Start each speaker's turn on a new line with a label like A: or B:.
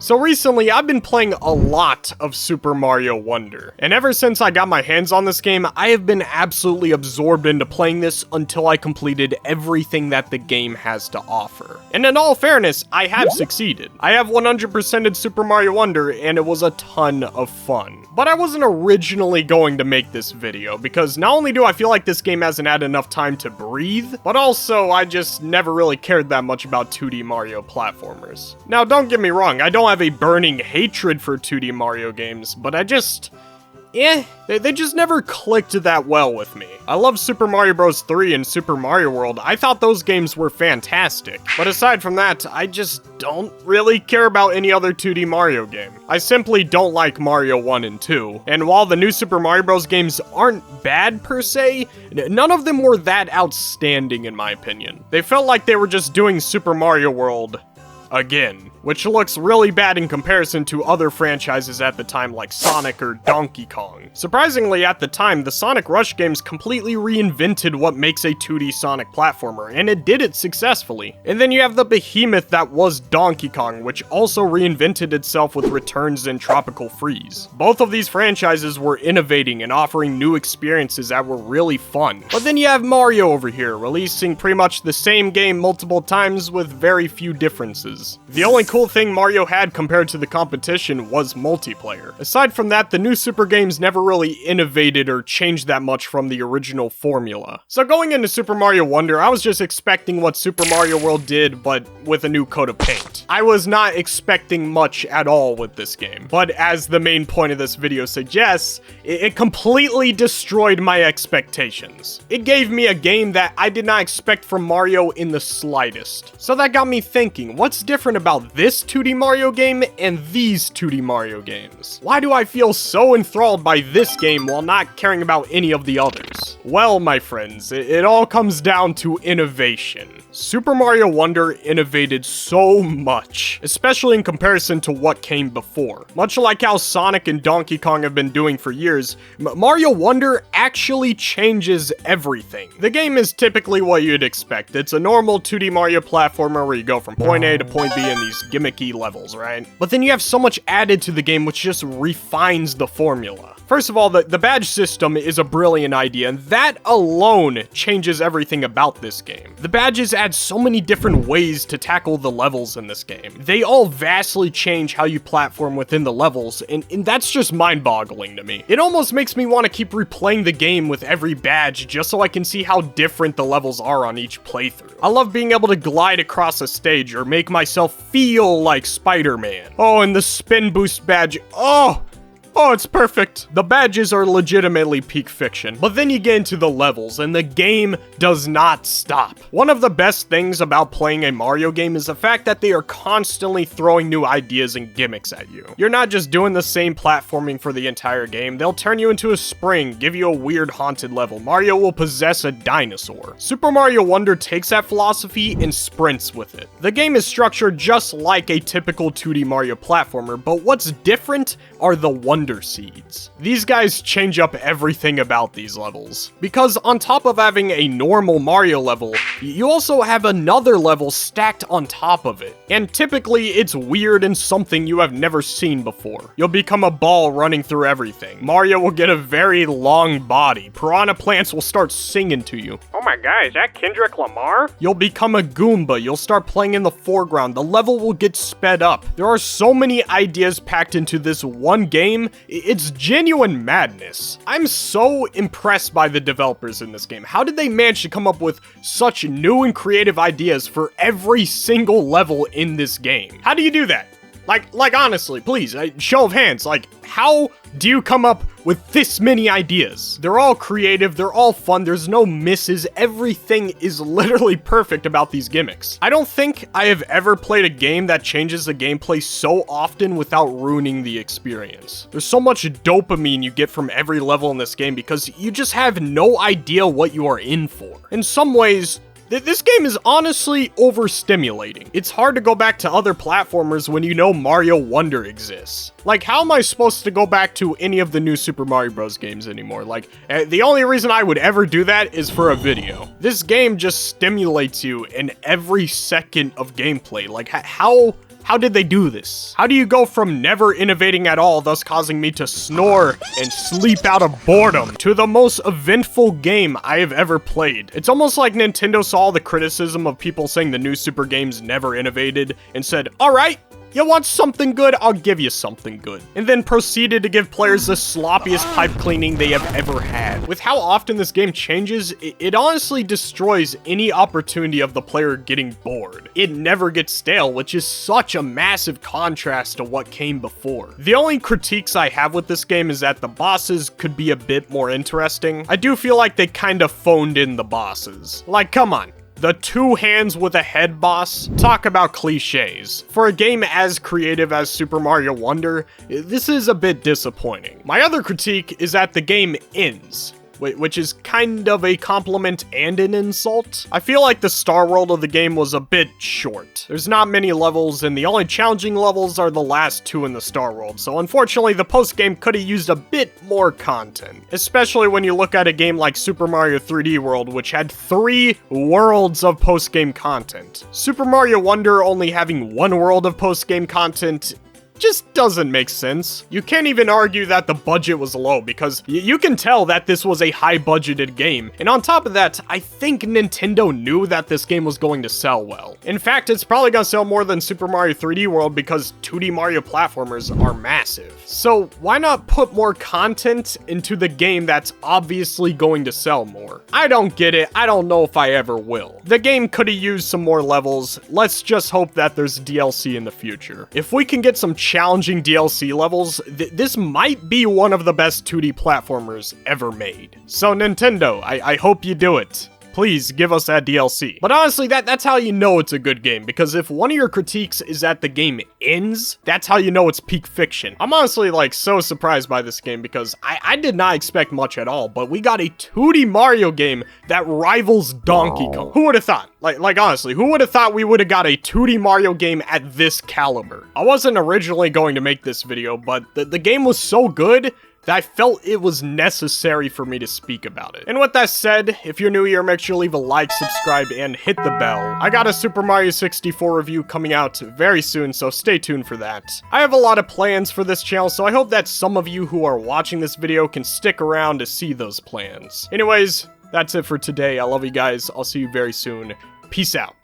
A: So recently, I've been playing a lot of Super Mario Wonder, and ever since I got my hands on this game, I have been absolutely absorbed into playing this until I completed everything that the game has to offer. And in all fairness, I have succeeded. I have 100%ed Super Mario Wonder, and it was a ton of fun. But I wasn't originally going to make this video, because not only do I feel like this game hasn't had enough time to breathe, but also I just never really cared that much about 2D Mario platformers. Now, don't get me wrong, I don't have a burning hatred for 2D Mario games, but I just... they just never clicked that well with me. I love Super Mario Bros. 3 and Super Mario World. I thought those games were fantastic. But aside from that, I just don't really care about any other 2D Mario game. I simply don't like Mario 1 and 2. And while the new Super Mario Bros. Games aren't bad per se, none of them were that outstanding in my opinion. They felt like they were just doing Super Mario World again, which looks really bad in comparison to other franchises at the time like Sonic or Donkey Kong. Surprisingly, at the time, the Sonic Rush games completely reinvented what makes a 2D Sonic platformer, and it did it successfully. And then you have the behemoth that was Donkey Kong, which also reinvented itself with Returns and Tropical Freeze. Both of these franchises were innovating and offering new experiences that were really fun. But then you have Mario over here, releasing pretty much the same game multiple times with very few differences. The only cool thing Mario had compared to the competition was multiplayer. Aside from that, the new Super games never really innovated or changed that much from the original formula. So going into Super Mario Wonder, I was just expecting what Super Mario World did, but with a new coat of paint. I was not expecting much at all with this game. But as the main point of this video suggests, it completely destroyed my expectations. It gave me a game that I did not expect from Mario in the slightest. So that got me thinking, what's different about this 2D Mario game and these 2D Mario games? Why do I feel so enthralled by this game while not caring about any of the others? Well, my friends, it all comes down to innovation. Super Mario Wonder innovated so much, especially in comparison to what came before. Much like how Sonic and Donkey Kong have been doing for years, Mario Wonder actually changes everything. The game is typically what you'd expect. It's a normal 2D Mario platformer where you go from point A to point B in these gimmicky levels, right? But then you have so much added to the game which just refines the formula. First of all, the badge system is a brilliant idea, and that alone changes everything about this game. The badges add so many different ways to tackle the levels in this game. They all vastly change how you platform within the levels, and that's just mind-boggling to me. It almost makes me want to keep replaying the game with every badge just so I can see how different the levels are on each playthrough. I love being able to glide across a stage or make myself feel like Spider-Man. Oh, and the spin boost badge. Oh, it's perfect. The badges are legitimately peak fiction, but then you get into the levels and the game does not stop. One of the best things about playing a Mario game is the fact that they are constantly throwing new ideas and gimmicks at you. You're not just doing the same platforming for the entire game. They'll turn you into a spring, give you a weird haunted level. Mario will possess a dinosaur. Super Mario Wonder takes that philosophy and sprints with it. The game is structured just like a typical 2D Mario platformer, but what's different are the Wonder Seeds. These guys change up everything about these levels, because on top of having a normal Mario level, you also have another level stacked on top of it. And typically it's weird and something you have never seen before. You'll become a ball running through everything. Mario will get a very long body. Piranha plants will start singing to you. Oh my god, is that Kendrick Lamar? You'll become a Goomba. You'll start playing in the foreground. The level will get sped up. There are so many ideas packed into this one game. It's genuine madness. I'm so impressed by the developers in this game. How did they manage to come up with such new and creative ideas for every single level in this game? How do you do that? Like honestly, please, show of hands, like, how do you come up with this many ideas? They're all creative, they're all fun, there's no misses, everything is literally perfect about these gimmicks. I don't think I have ever played a game that changes the gameplay so often without ruining the experience. There's so much dopamine you get from every level in this game because you just have no idea what you are in for. In some ways, this game is honestly overstimulating. It's hard to go back to other platformers when you know Mario Wonder exists. Like, how am I supposed to go back to any of the new Super Mario Bros. Games anymore? Like, the only reason I would ever do that is for a video. This game just stimulates you in every second of gameplay. Like, how How did they do this? How do you go from never innovating at all, thus causing me to snore and sleep out of boredom, to the most eventful game I have ever played? It's almost like Nintendo saw all the criticism of people saying the new Super games never innovated and said, alright, you want something good? I'll give you something good. And then proceeded to give players the sloppiest pipe cleaning they have ever had. With how often this game changes, it honestly destroys any opportunity of the player getting bored. It never gets stale, which is such a massive contrast to what came before. The only critiques I have with this game is that the bosses could be a bit more interesting. I do feel like they kind of phoned in the bosses. Like, come on. The 2 hands with a head boss? Talk about cliches. For a game as creative as Super Mario Wonder, this is a bit disappointing. My other critique is that the game ends, which is kind of a compliment and an insult. I feel like the Star World of the game was a bit short. There's not many levels, and the only challenging levels are the last 2 in the Star World, so unfortunately the post-game could have used a bit more content. Especially when you look at a game like Super Mario 3D World, which had 3 worlds of post-game content. Super Mario Wonder only having 1 world of post-game content just doesn't make sense. You can't even argue that the budget was low, because you can tell that this was a high-budgeted game. And on top of that, I think Nintendo knew that this game was going to sell well. In fact, it's probably gonna sell more than Super Mario 3D World because 2D Mario platformers are massive. So why not put more content into the game that's obviously going to sell more? I don't get it. I don't know if I ever will. The game could have used some more levels. Let's just hope that there's DLC in the future. If we can get some challenging DLC levels, this might be one of the best 2D platformers ever made. So Nintendo, I hope you do it. Please give us that DLC. But honestly, that's how you know it's a good game, because if one of your critiques is that the game ends, that's how you know it's peak fiction. I'm honestly like so surprised by this game because I did not expect much at all, but we got a 2D Mario game that rivals Donkey Kong. Who would have thought? Like honestly, who would have thought we would have got a 2D Mario game at this caliber? I wasn't originally going to make this video, but the game was so good that I felt it was necessary for me to speak about it. And with that said, if you're new here, make sure to leave a like, subscribe, and hit the bell. I got a Super Mario 64 review coming out very soon, so stay tuned for that. I have a lot of plans for this channel, so I hope that some of you who are watching this video can stick around to see those plans. Anyways, that's it for today. I love you guys. I'll see you very soon. Peace out.